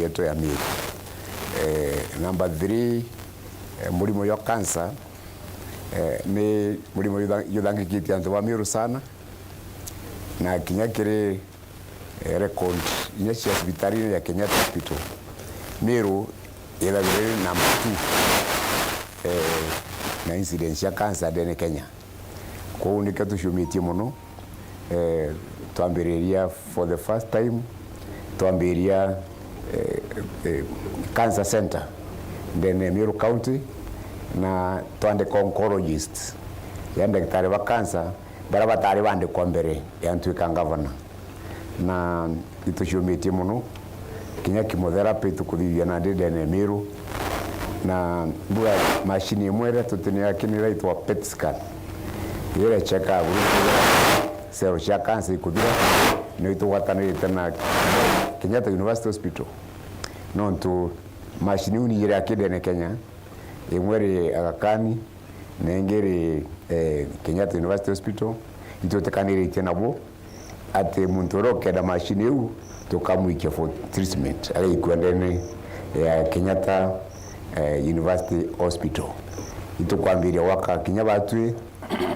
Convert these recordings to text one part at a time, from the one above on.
yetu ya Meru. Number 3, mulimo ya cancer ni mulimo yuthangikitie antu wa Meru sana, na kinya kiri record inya cia hospitali ya Kenyatta Hospital Meru ithagire number 2 na incidence ya cancer ndene Kenya. Kou nike tucumitie muno twambiriria for the first time twambiria cancer center ndene Meru County na twandika oncologist ya daktari wa cancer bara batari bande kwa mbere ya ntuika governor na itucumitie muno kinya chemotherapy tukuthithia na ndene Meru na mbua machine imwe tutinira kinira itwa PET scan ile cheka cell cia cancer ikuthira no itugwatanirite na Kenyatta University Hospital no ntu machine uni ile akidene Kenya imweri agakani na ingeri Kenyatta University Hospital itotekanirite nabo ate muntu rokeda machine yu tukamwikia for treatment ale ikwendene ya Kenyatta University Hospital itukwambiria waka kinya batwe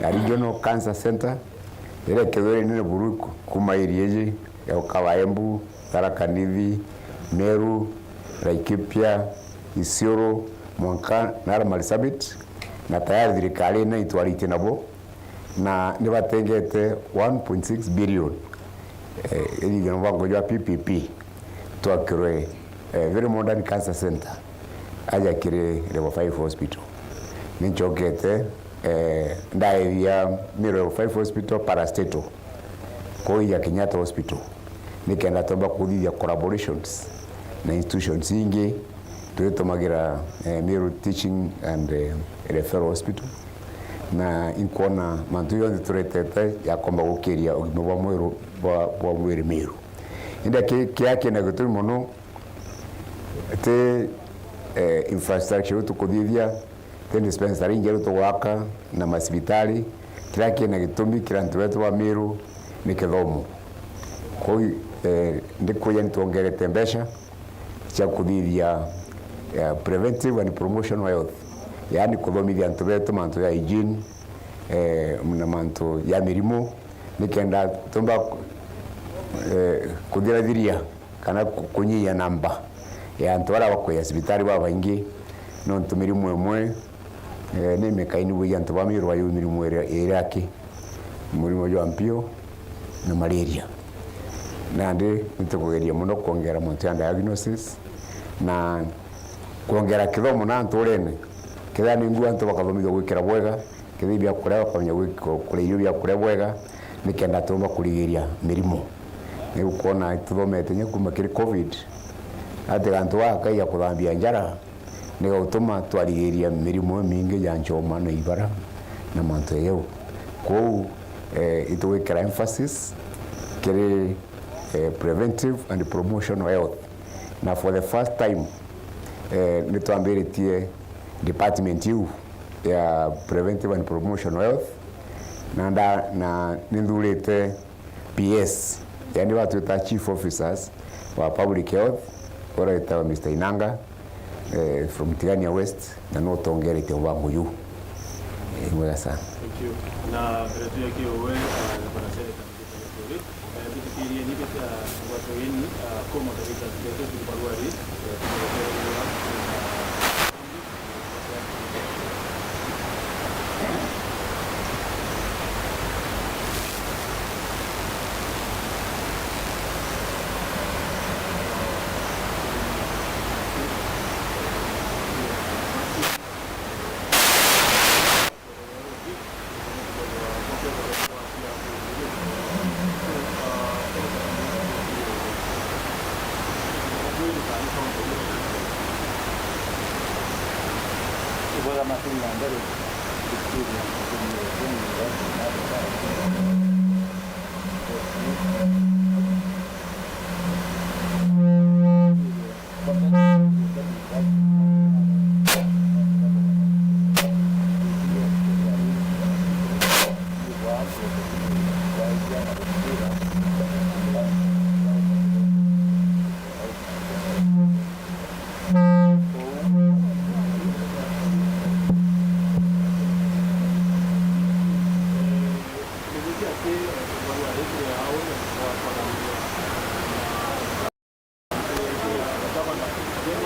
regional cancer center ile kedore nene buruku kuma iriyeje ya Kawaembu, Tharaka Nithi, Meru, Laikipia, Isiolo, Mwanka na Marsabit na tayari thirikari na itwarite nabo na nibatengete 1.6 billion ili gano ya PPP twakirwe very modern cancer center aja kire level 5 hospital ninchokete ndai ya Meru 5 hospital parastatal ko ya Kenyatta Hospital nikenda toba kuthithia collaborations na institutions ingi tuitomagira Meru Teaching and Referral Hospital na inkona mantu yote turetete ya komba gukiria ugima wa Meru wa mwiri Meru inda kiake na gutu muno te infrastructure tukuthithia te dispensary ngeru tuwaka na masibitali kiake na gitumi kirantu wetu wa Meru ni kithomo koi ndikuya nituongerete mbesha cia kuthithia preventive and promotion health yani kuthomithia antu betu mantu ya hygiene na mantu ya mirimo nikenda tumba kuthirathia kana kunyia namba ya antu ara bakwe hospitali baba ingi no ntumirimu emwe ni mekaini wi antu ba Meru ayu mirimo iraki murimo yo ampio na malaria na ndi nitukugeria muno kuongera muntu ya diagnosis na kuongera kithomo na antu rene kila ningu antu bakathomithio gwikira bwega kithibia kurewa kwanya kureirio bia kure bwega nikenda tumba kurigiria mirimo ni ukona tuthomete nya kuma kiri covid ate antu akaiya kuthambia njara ni gutuma twarigiria mirimo mingi ya nchoma na ibara na mantu yeu kou itugikira emphasis kiri preventive and promotion health na for the first time nitwambiritie department yu ya preventive and promotion health na nindurite PS yani watu ta chief officers wa public health ora Mr. Inanga from Tigania West na no tongerite wangu yu mwega sana. Thank you. Na bretu yake wewe na panasele tamkete bitikiri ni beta watu wengi koma katika kete tuliparuari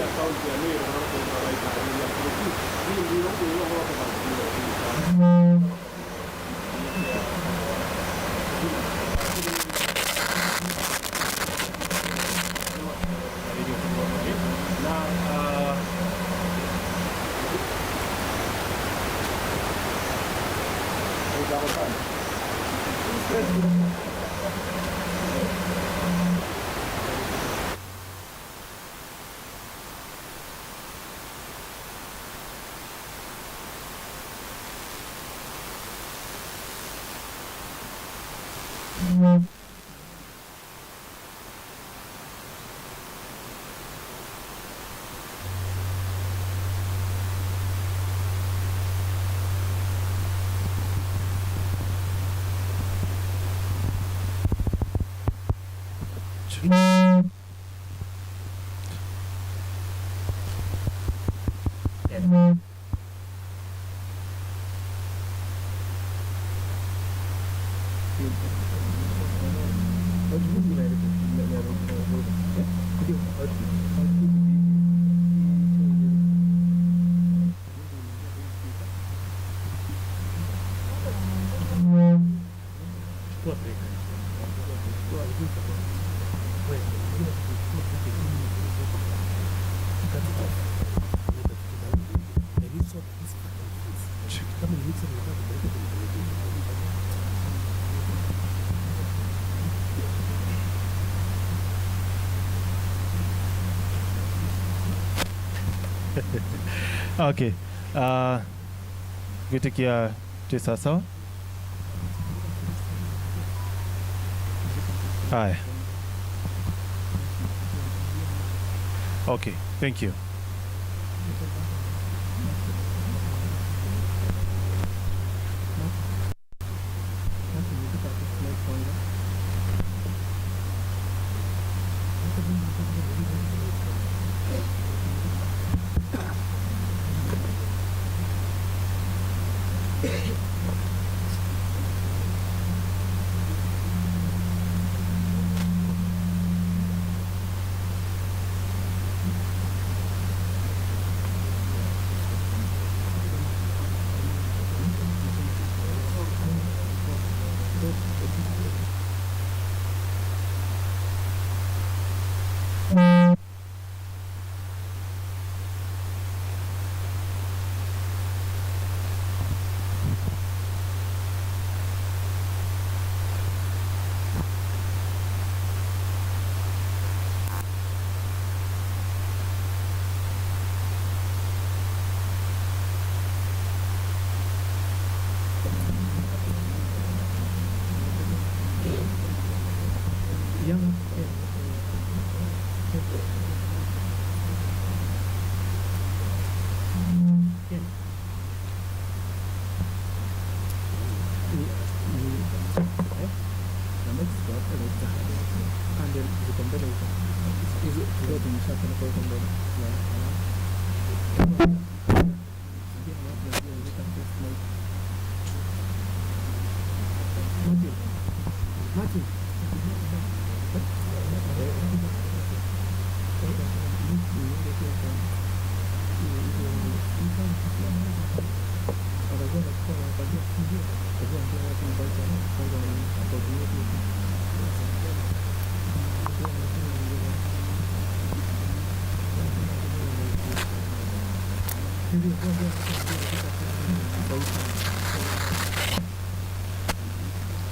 ya kaunti ya Meru na kwa kawaida ya kuruhusu hii ndio ndio kwa Okay. Gwitikia tisa sawa? Haya. Okay, thank you.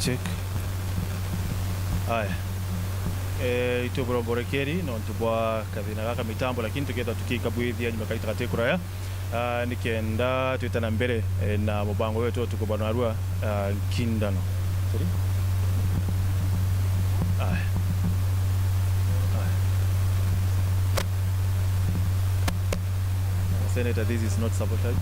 Check. Haya. Ituboromborekeri no ntubwa kathina gaka mitambo lakini tukenda tukikabwithia nyuma kaita gatekura ya nikenda twitana mbere na mubango wetu tukubana arua Nkindano. Sorry. Haya. Senator, this is not sabotage.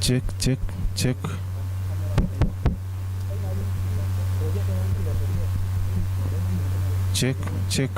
check check check. Check check.